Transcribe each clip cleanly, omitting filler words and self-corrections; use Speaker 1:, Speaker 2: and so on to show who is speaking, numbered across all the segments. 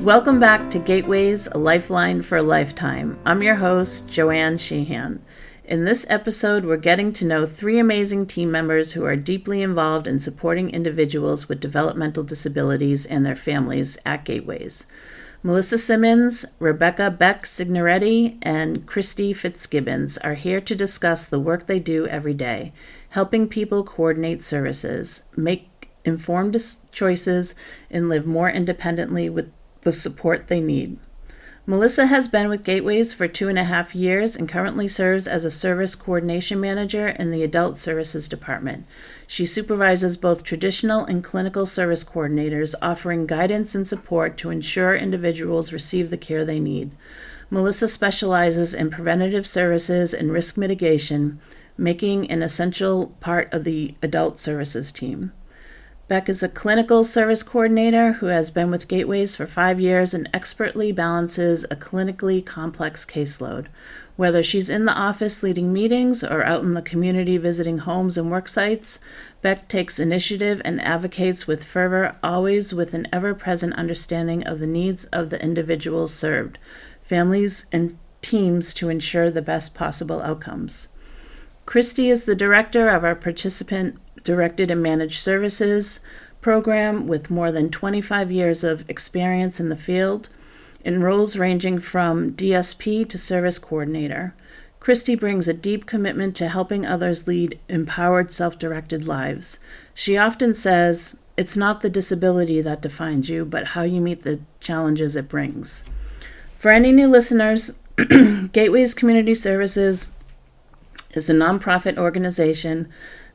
Speaker 1: Welcome back to Gateways, a Lifeline for a Lifetime. I'm your host, Joanne Sheehan. In this episode, we're getting to know three amazing team members who are deeply involved in supporting individuals with developmental disabilities and their families at Gateways. Melissa Simmons, Beck Signoretti, and Christy Fitzgibbons are here to discuss the work they do every day, helping people coordinate services, make informed choices, and live more independently with the support they need. Melissa has been with Gateways for 2.5 years and currently serves as a service coordination manager in the Adult Services Department. She supervises both traditional and clinical service coordinators, offering guidance and support to ensure individuals receive the care they need. Melissa specializes in preventative services and risk mitigation, making an essential part of the Adult Services team. Beck is a clinical service coordinator who has been with Gateways for 5 years and expertly balances a clinically complex caseload. Whether she's in the office leading meetings or out in the community visiting homes and work sites, Beck takes initiative and advocates with fervor, always with an ever-present understanding of the needs of the individuals served, families, and teams to ensure the best possible outcomes. Christy is the director of our Participant Directed and Managed Services program with more than 25 years of experience in the field, in roles ranging from DSP to service coordinator. Christy brings a deep commitment to helping others lead empowered, self-directed lives. She often says, "It's not the disability that defines you, but how you meet the challenges it brings." For any new listeners, Gateways Community Services is a nonprofit organization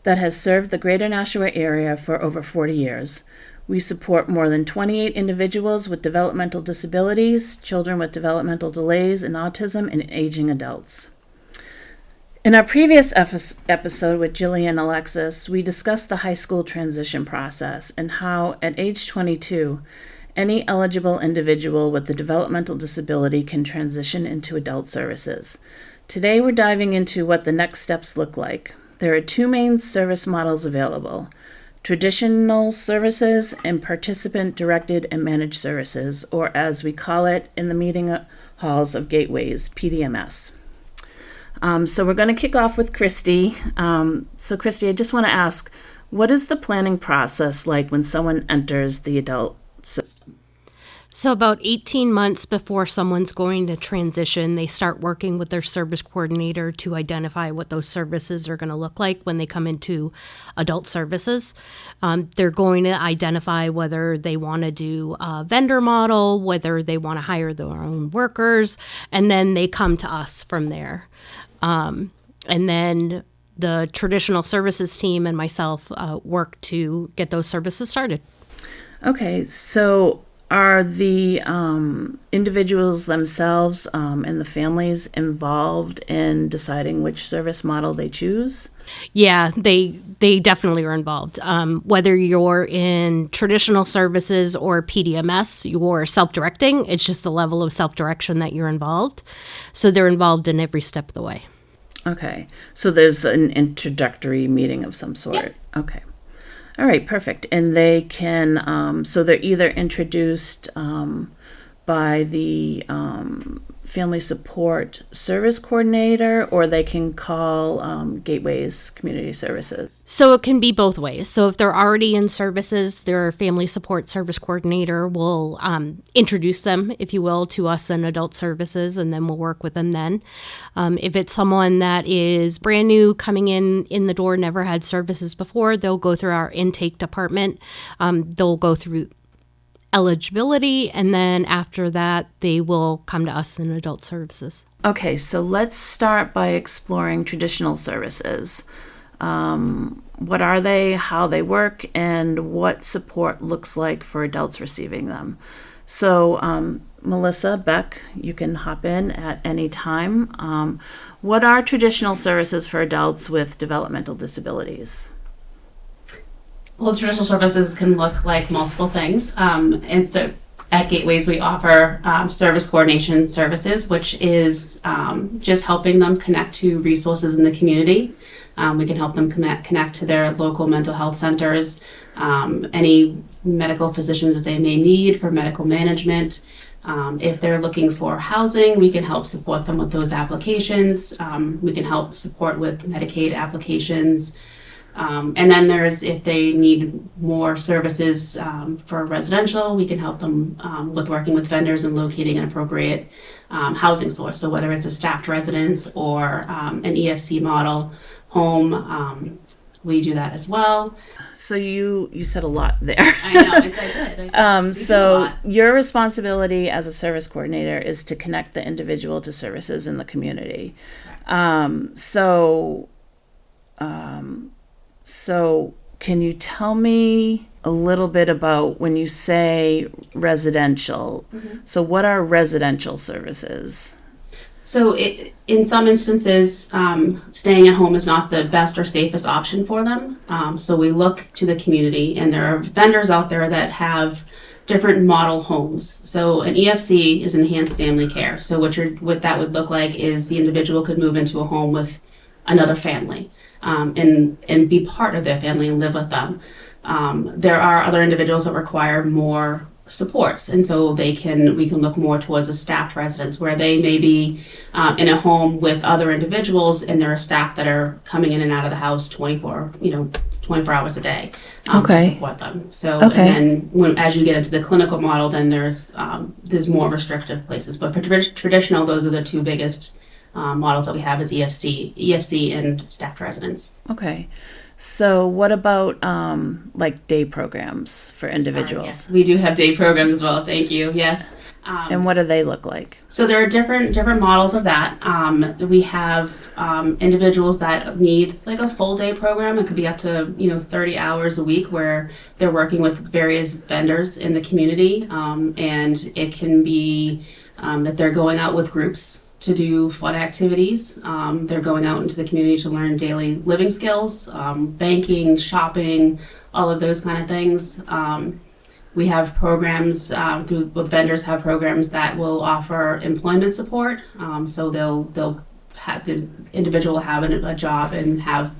Speaker 1: that has served the Greater Nashua area for over 40 years. We support more than 28 individuals with developmental disabilities, children with developmental delays and autism, and aging adults. In our previous episode with Jillian Alexis, we discussed the high school transition process and how, at age 22, any eligible individual with a developmental disability can transition into adult services. Today, we're diving into what the next steps look like. There are two main service models available: traditional services and participant-directed and managed services, or as we call it in the meeting halls of Gateways, PDMS. So we're going to kick off with Christy. So Christy, I just want to ask, what is the planning process like when someone enters the adult system?
Speaker 2: So about 18 months before someone's going to transition, they start working with their service coordinator to identify what those services are going to look like when they come into adult services. They're going to identify whether they want to do a vendor model, whether they want to hire their own workers, and then they come to us from there. And then the traditional services team and myself work to get those services started.
Speaker 1: Okay, so are the individuals themselves and the families involved in deciding which service model they choose?
Speaker 2: Yeah, they definitely are involved. Whether you're in traditional services or PDMS, you're self-directing. It's just the level of self-direction that you're involved. So they're involved in every step of the way. Okay,
Speaker 1: so there's an introductory meeting of some sort.
Speaker 2: Yep.
Speaker 1: Okay. All right, perfect. And they can, so they're either introduced by the family support service coordinator, or they can call Gateways Community Services.
Speaker 2: So it can be both ways. So if they're already in services, their family support service coordinator will introduce them, if you will, to us in adult services, and then we'll work with them then. If it's someone that is brand new, coming in the door, never had services before, they'll go through our intake department. They'll go through eligibility, and then after that, they will come to us in adult services.
Speaker 1: Okay, so let's start by exploring traditional services. What are they, how they work, and what support looks like for adults receiving them. So, Melissa, Beck, you can hop in at any time. What are traditional services for adults with developmental disabilities?
Speaker 3: Well, traditional services can look like multiple things. And so At Gateways, we offer service coordination services, which is just helping them connect to resources in the community. We can help them connect to their local mental health centers, any medical physicians that they may need for medical management. If they're looking for housing, we can help support them with those applications. We can help support with Medicaid applications. And then if they need more services for residential, we can help them with working with vendors and locating an appropriate housing source. So whether it's a staffed residence or an EFC model home, we do that as well.
Speaker 1: So you said a lot there.
Speaker 3: I know, I did.
Speaker 1: So your responsibility as a service coordinator is to connect the individual to services in the community. So can you tell me a little bit about when you say residential? Mm-hmm. So what are residential services?
Speaker 3: So in some instances, staying at home is not the best or safest option for them. So we look to the community, and there are vendors out there that have different model homes. So an EFC is enhanced family care. So what that would look like is the individual could move into a home with another family. And be part of their family and live with them. There are other individuals that require more supports, and so we can look more towards a staffed residence where they may be in a home with other individuals, and there are staff that are coming in and out of the house 24 hours a day to support them. So and then as you get into the clinical model, then there's more restrictive places. But for traditional, those are the two biggest models that we have is EFC and staffed residence.
Speaker 1: Okay. So what about like day programs for individuals?
Speaker 3: Yes, we do have day programs as well. Thank you. Yes.
Speaker 1: And what do they look like?
Speaker 3: So there are different models of that. We have individuals that need like a full day program. It could be up to 30 hours a week where they're working with various vendors in the community, and it can be that they're going out with groups to do fun activities. They're going out into the community to learn daily living skills, banking, shopping, all of those kind of things. We have programs, vendors have programs that will offer employment support. So they'll have the individual have a job and have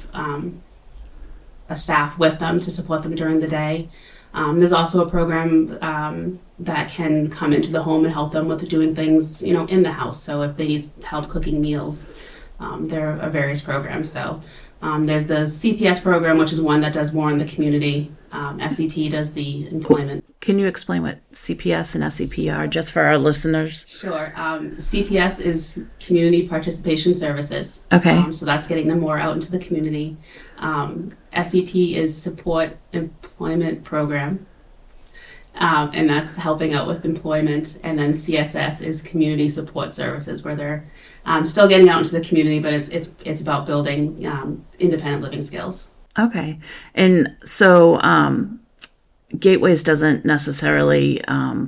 Speaker 3: a staff with them to support them during the day. There's also a program that can come into the home and help them with doing things, in the house. So if they need help cooking meals, there are various programs. So there's the CPS program, which is one that does more in the community. SEP does the employment.
Speaker 1: Can you explain what CPS and SEP are, just for our listeners?
Speaker 3: Sure. CPS is Community Participation Services.
Speaker 1: Okay.
Speaker 3: So that's getting them more out into the community. SEP is Support Employment Program. And that's helping out with employment. And then CSS is Community Support Services, where they're still getting out into the community, but it's about building independent living skills. Okay.
Speaker 1: And so Gateways doesn't necessarily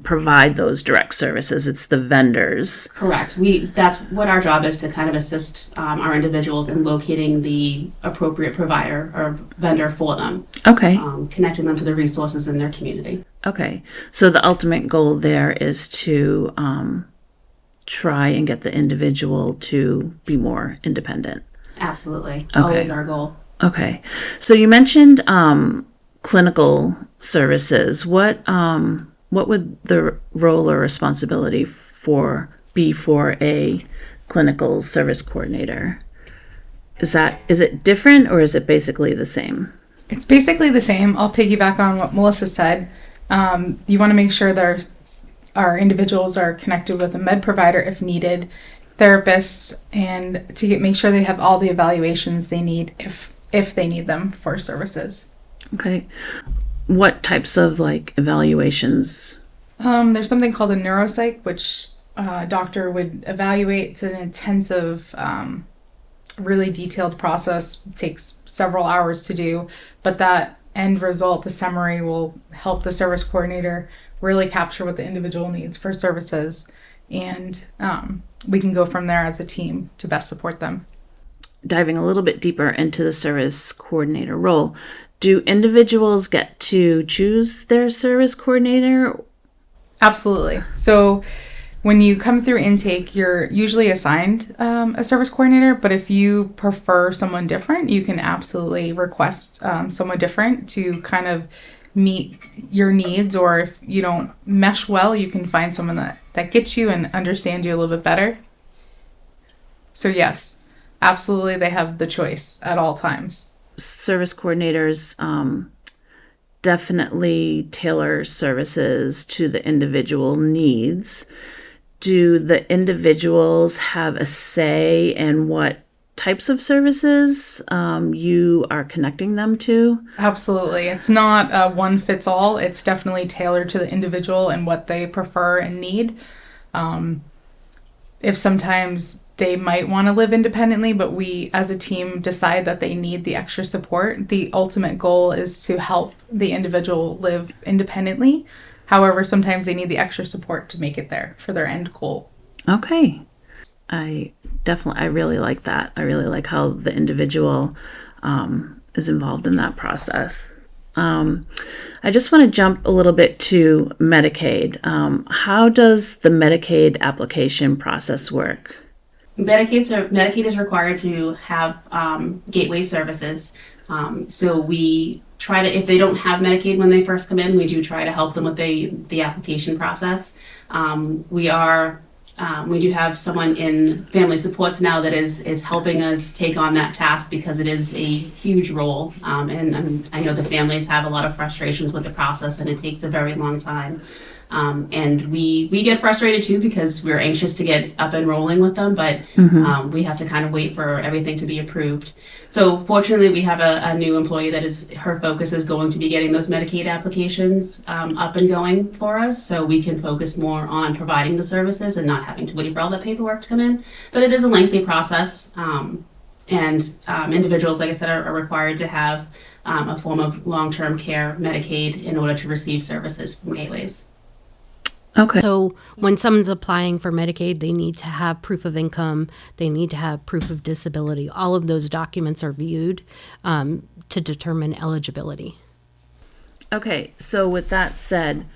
Speaker 1: provide those direct services. It's the vendors.
Speaker 3: Correct. That's what our job is, to kind of assist our individuals in locating the appropriate provider or vendor for them.
Speaker 1: Okay.
Speaker 3: Connecting them to the resources in their community.
Speaker 1: Okay. So the ultimate goal there is to try and get the individual to be more independent.
Speaker 3: Absolutely.
Speaker 1: Okay.
Speaker 3: Always our goal.
Speaker 1: Okay. So you mentioned clinical services. What would the role or responsibility be for a clinical service coordinator? Is it different, or is it basically the same?
Speaker 4: It's basically the same. I'll piggyback on what Melissa said. You want to make sure our individuals are connected with a med provider if needed, therapists, and to make sure they have all the evaluations they need if they need them for services.
Speaker 1: Okay. What types of evaluations?
Speaker 4: There's something called a neuropsych, which a doctor would evaluate. It's an intensive, really detailed process. It takes several hours to do, but that end result, the summary, will help the service coordinator really capture what the individual needs for services, and we can go from there as a team to best support them.
Speaker 1: Diving a little bit deeper into the service coordinator role, do individuals get to choose their service coordinator?
Speaker 4: Absolutely. So when you come through intake, you're usually assigned a service coordinator, but if you prefer someone different, you can absolutely request someone different to kind of meet your needs, or if you don't mesh well, you can find someone that gets you and understands you a little bit better. So yes, absolutely, they have the choice at all times.
Speaker 1: Service coordinators definitely tailor services to the individual needs. Do the individuals have a say in what types of services you are connecting them to?
Speaker 4: Absolutely. It's not one fits all. It's definitely tailored to the individual and what they prefer and need. If sometimes they might want to live independently, but we as a team decide that they need the extra support, the ultimate goal is to help the individual live independently. However, sometimes they need the extra support to make it there for their end goal.
Speaker 1: Okay. I really like that. I really like how the individual is involved in that process. I just want to jump a little bit to Medicaid. How does the Medicaid application process work?
Speaker 3: Medicaid is required to have gateway services. So we try to, if they don't have Medicaid when they first come in, we do try to help them with the application process. We do have someone in family supports now that is helping us take on that task because it is a huge role. And I know the families have a lot of frustrations with the process and it takes a very long time. And we get frustrated too because we're anxious to get up and rolling with them, but we have to kind of wait for everything to be approved. So fortunately, we have a new employee that her focus is going to be getting those Medicaid applications up and going for us, so we can focus more on providing the services and not having to wait for all that paperwork to come in. But it is a lengthy process, and individuals, like I said, are required to have a form of long-term care Medicaid in order to receive services from gateways.
Speaker 1: Okay.
Speaker 2: So when someone's applying for Medicaid, they need to have proof of income. They need to have proof of disability. All of those documents are viewed to determine eligibility.
Speaker 1: Okay. So with that said,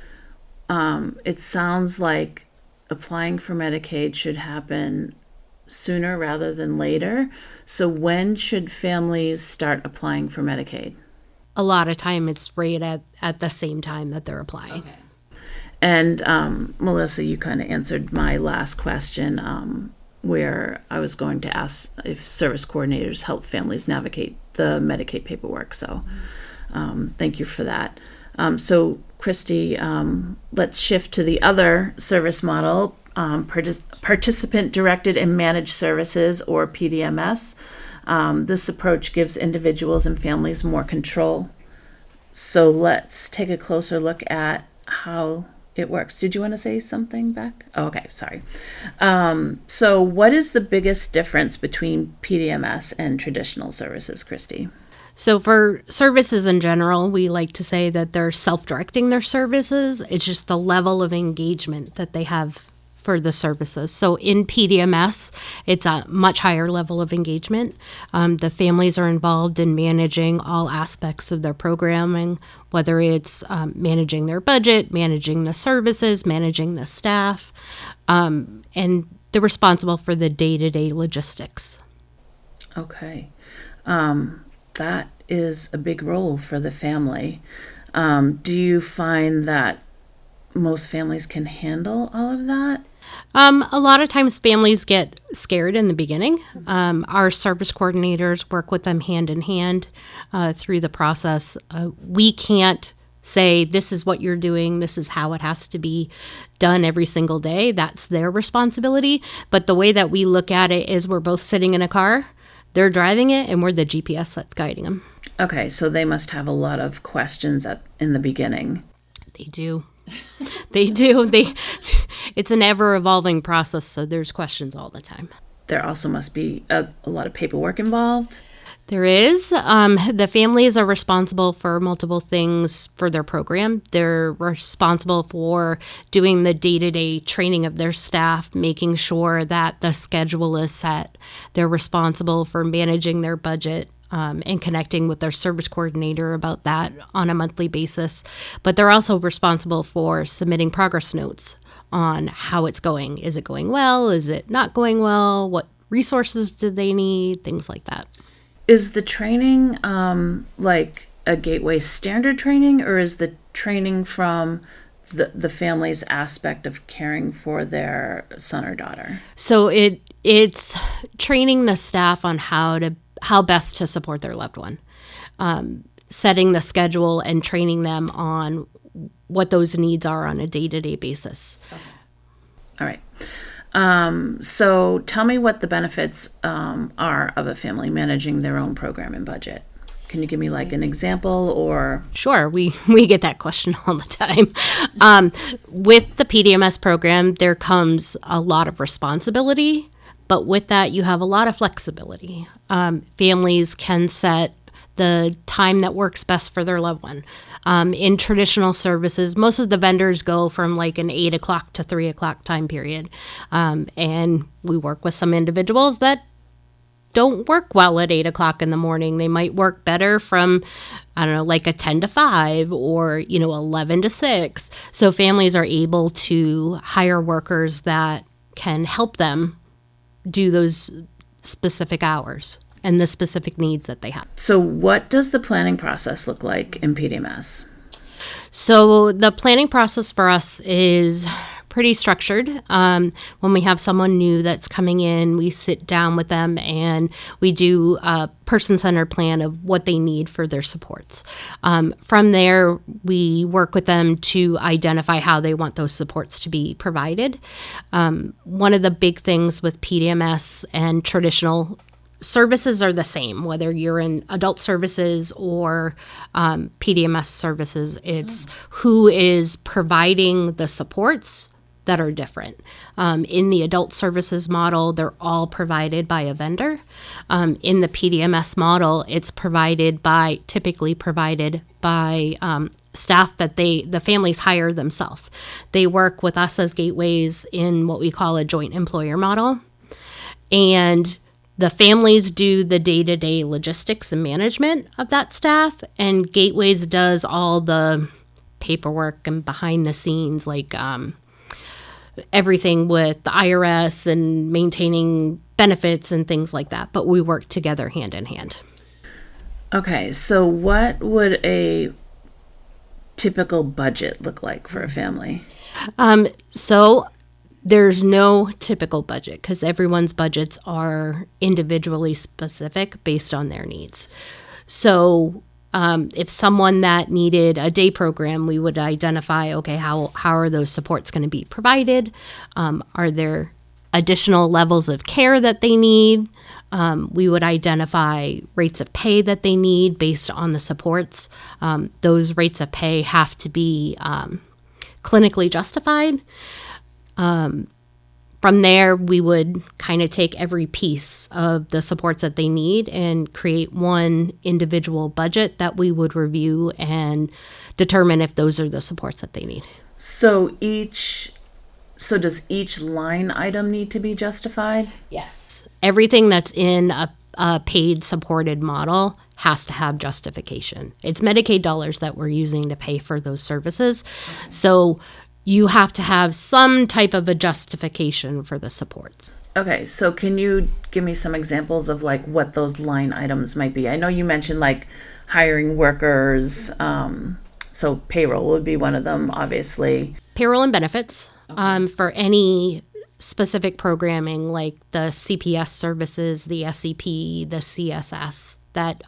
Speaker 1: it sounds like applying for Medicaid should happen sooner rather than later. So when should families start applying for Medicaid?
Speaker 2: A lot of time it's right at the same time that they're applying.
Speaker 1: Okay. And Melissa, you kind of answered my last question where I was going to ask if service coordinators help families navigate the Medicaid paperwork. So thank you for that. So Christy, let's shift to the other service model, participant-directed and managed services, or PDMS. This approach gives individuals and families more control. So let's take a closer look at how it works. Did you want to say something, Beck? Oh, okay, sorry. So what is the biggest difference between PDMS and traditional services, Christy?
Speaker 2: So for services in general, we like to say that they're self-directing their services. It's just the level of engagement that they have for the services. So in PDMS, it's a much higher level of engagement. The families are involved in managing all aspects of their programming, whether it's managing their budget, managing the services, managing the staff, and they're responsible for the day-to-day logistics.
Speaker 1: Okay. That is a big role for the family. Do you find that most families can handle all of that?
Speaker 2: A lot of times families get scared in the beginning. Our service coordinators work with them hand in hand through the process. We can't say, this is what you're doing, this is how it has to be done every single day. That's their responsibility. But the way that we look at it is we're both sitting in a car, they're driving it, and we're the GPS that's guiding them.
Speaker 1: Okay, so they must have a lot of questions in the beginning.
Speaker 2: They do. They do. It's an ever-evolving process, so there's questions all the time.
Speaker 1: There also must be a lot of paperwork involved.
Speaker 2: There is. The families are responsible for multiple things for their program. They're responsible for doing the day-to-day training of their staff, making sure that the schedule is set. They're responsible for managing their budget. and connecting with their service coordinator about that on a monthly basis. But they're also responsible for submitting progress notes on how it's going. Is it going well? Is it not going well? What resources do they need? Things like that.
Speaker 1: Is the training like a Gateway standard training, or is the training from the family's aspect of caring for their son or daughter?
Speaker 2: So it's training the staff on how best to support their loved one, setting the schedule and training them on what those needs are on a day-to-day basis.
Speaker 1: Okay. All right. So tell me what the benefits are of a family managing their own program and budget. Can you give me like an example or?
Speaker 2: Sure. We get that question all the time. With the PDMS program, there comes a lot of responsibility, but with that, you have a lot of flexibility. Families can set the time that works best for their loved one. In traditional services, most of the vendors go from like an 8 o'clock to 3 o'clock time period. And we work with some individuals that don't work well at 8 o'clock in the morning. They might work better from, I don't know, like a 10 to 5 or, 11 to 6. So families are able to hire workers that can help them do those specific hours and the specific needs that they have.
Speaker 1: So what does the planning process look like in PDMS?
Speaker 2: So the planning process for us is pretty structured. When we have someone new that's coming in, we sit down with them and we do a person-centered plan of what they need for their supports. From there, we work with them to identify how they want those supports to be provided. One of the big things with PDMS and traditional services are the same, whether you're in adult services or PDMS services. It's who is providing the supports that are different. In the adult services model, they're all provided by a vendor. In the PDMS model, it's typically provided by staff that the families hire themselves. They work with us as Gateways in what we call a joint employer model. And the families do the day-to-day logistics and management of that staff, and Gateways does all the paperwork and behind the scenes, like everything with the IRS and maintaining benefits and things like that. But we work together hand in hand.
Speaker 1: Okay, so what would a typical budget look like for a family?
Speaker 2: So there's no typical budget because everyone's budgets are individually specific based on their needs. So if someone that needed a day program, we would identify, okay, how are those supports going to be provided? Are there additional levels of care that they need? We would identify rates of pay that they need based on the supports. Those rates of pay have to be clinically justified. From there, we would kind of take every piece of the supports that they need and create one individual budget that we would review and determine if those are the supports that they need.
Speaker 1: So does each line item need to be justified?
Speaker 2: Yes. Everything that's in a paid supported model has to have justification. It's Medicaid dollars that we're using to pay for those services. Okay. So you have to have some type of a justification for the supports.
Speaker 1: Okay, so can you give me some examples of like what those line items might be? I know you mentioned like hiring workers, so payroll would be one of them, obviously.
Speaker 2: Payroll and benefits. Okay. For any specific programming like the CPS services, the SEP, the CSS that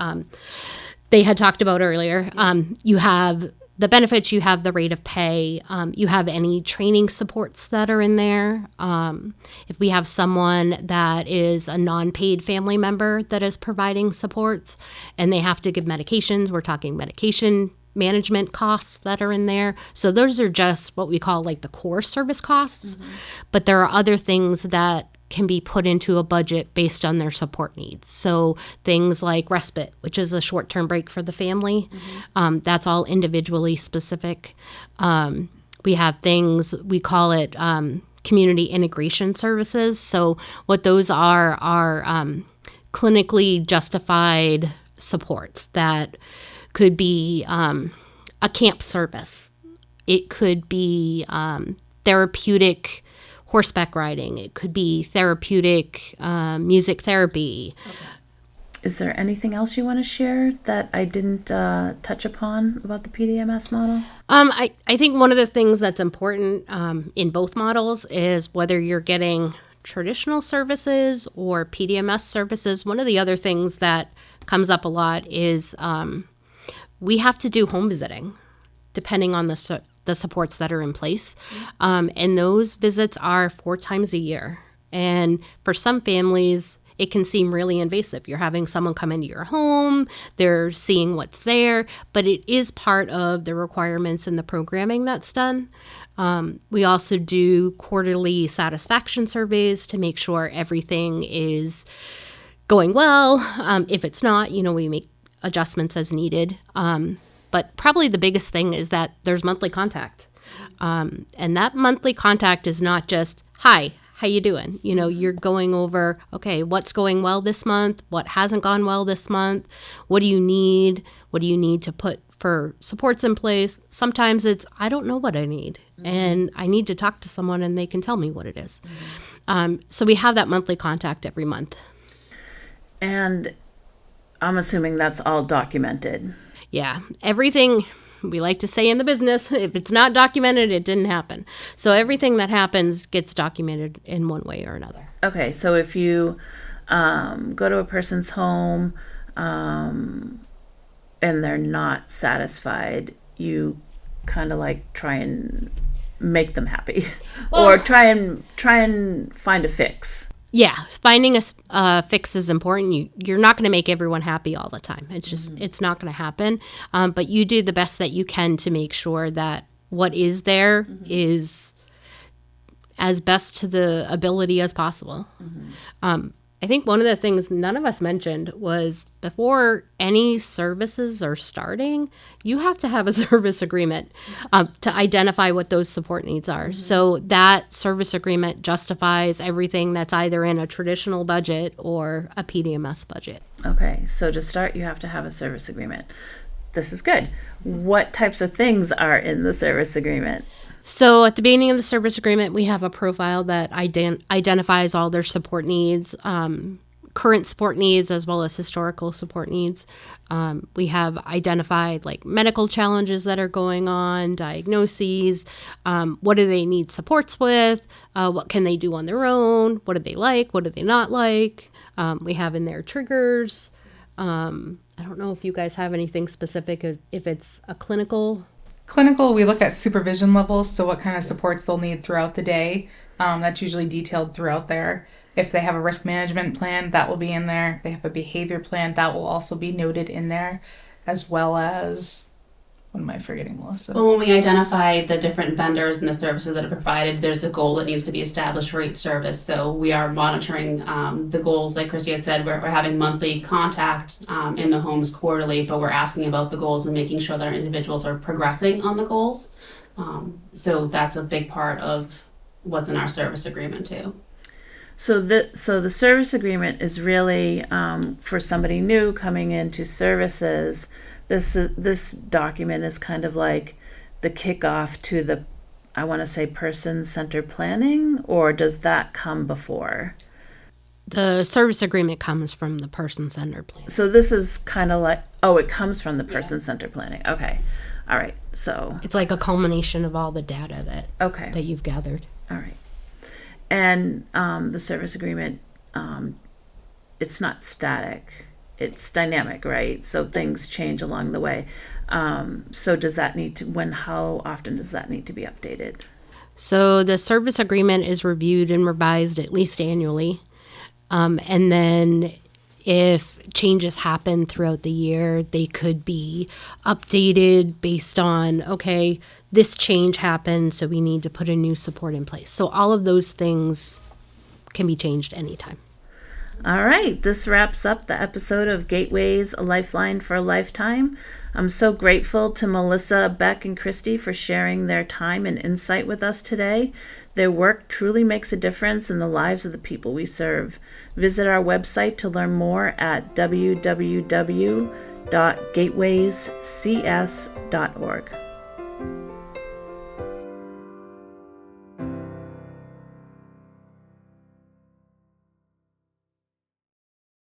Speaker 2: they had talked about earlier. You have the benefits, you have the rate of pay, you have any training supports that are in there. If we have someone that is a non-paid family member that is providing supports and they have to give medications, we're talking medication management costs that are in there. So those are just what we call like the core service costs. Mm-hmm. But there are other things that can be put into a budget based on their support needs. So things like respite, which is a short-term break for the family. Mm-hmm. That's all individually specific. We have things, we call it community integration services. So what those are clinically justified supports. That could be a camp service. It could be therapeutic horseback riding. It could be therapeutic music therapy.
Speaker 1: Okay. Is there anything else you want to share that I didn't touch upon about the PDMS model?
Speaker 2: I think one of the things that's important in both models is whether you're getting traditional services or PDMS services. One of the other things that comes up a lot is we have to do home visiting depending on the supports that are in place. And those visits are 4 times a year. And for some families, it can seem really invasive. You're having someone come into your home, they're seeing what's there, but it is part of the requirements in the programming that's done. We also do quarterly satisfaction surveys to make sure everything is going well. If it's not, we make adjustments as needed. But probably the biggest thing is that there's monthly contact. And that monthly contact is not just, hi, how you doing? You're going over, okay, what's going well this month? What hasn't gone well this month? What do you need? What do you need to put for supports in place? Sometimes it's, I don't know what I need. And I need to talk to someone and they can tell me what it is. So we have that monthly contact every month.
Speaker 1: And I'm assuming that's all documented.
Speaker 2: Yeah, everything, we like to say in the business, if it's not documented, it didn't happen. So everything that happens gets documented in one way or another.
Speaker 1: Okay, so if you go to a person's home and they're not satisfied, you kind of like try and make them happy, or try and find a fix.
Speaker 2: Yeah, finding a fix is important. You're not going to make everyone happy all the time. It's just, it's not going to happen. But you do the best that you can to make sure that what is there is as best to the ability as possible. I think one of the things none of us mentioned was before any services are starting, you have to have a service agreement to identify what those support needs are. So that service agreement justifies everything that's either in a traditional budget or a PDMS budget.
Speaker 1: Okay, so to start, you have to have a service agreement. This is good. What types of things are in the service agreement?
Speaker 2: So at the beginning of the service agreement, we have a profile that identifies all their support needs, current support needs, as well as historical support needs. We have identified like medical challenges that are going on, diagnoses, what do they need supports with, what can they do on their own, what do they like, what do they not like. We have in there triggers. I don't know if you guys have anything specific, if it's a clinical.
Speaker 4: Clinical, we look at supervision levels, so what kind of supports they'll need throughout the day. That's usually detailed throughout there. If they have a risk management plan, that will be in there. If they have a behavior plan, that will also be noted in there, as well as, what am I forgetting, Melissa?
Speaker 3: Well, when we identify the different vendors and the services that are provided, there's a goal that needs to be established for each service. So we are monitoring the goals, like Christy had said, we're having monthly contact in the homes quarterly, but we're asking about the goals and making sure that our individuals are progressing on the goals. So that's a big part of what's in our service agreement too.
Speaker 1: So the service agreement is really for somebody new coming into services. This document is kind of like the kickoff to the, I want to say, person-centered planning, or does that come before?
Speaker 2: The service agreement comes from the person-centered planning.
Speaker 1: So this is kind of like, it comes from the person-centered planning. Okay. All right. So
Speaker 2: it's like a culmination of all the data that you've gathered.
Speaker 1: All right. And the service agreement, it's not static. It's dynamic, right? So things change along the way. So does that need to, how often does that need to be updated?
Speaker 2: So the service agreement is reviewed and revised at least annually. And then if changes happen throughout the year, they could be updated based on, okay, this change happened, so we need to put a new support in place. So all of those things can be changed anytime.
Speaker 1: All right, this wraps up the episode of Gateways, a Lifeline for a Lifetime. I'm so grateful to Melissa, Beck, and Christy for sharing their time and insight with us today. Their work truly makes a difference in the lives of the people we serve. Visit our website to learn more at www.gatewayscs.org.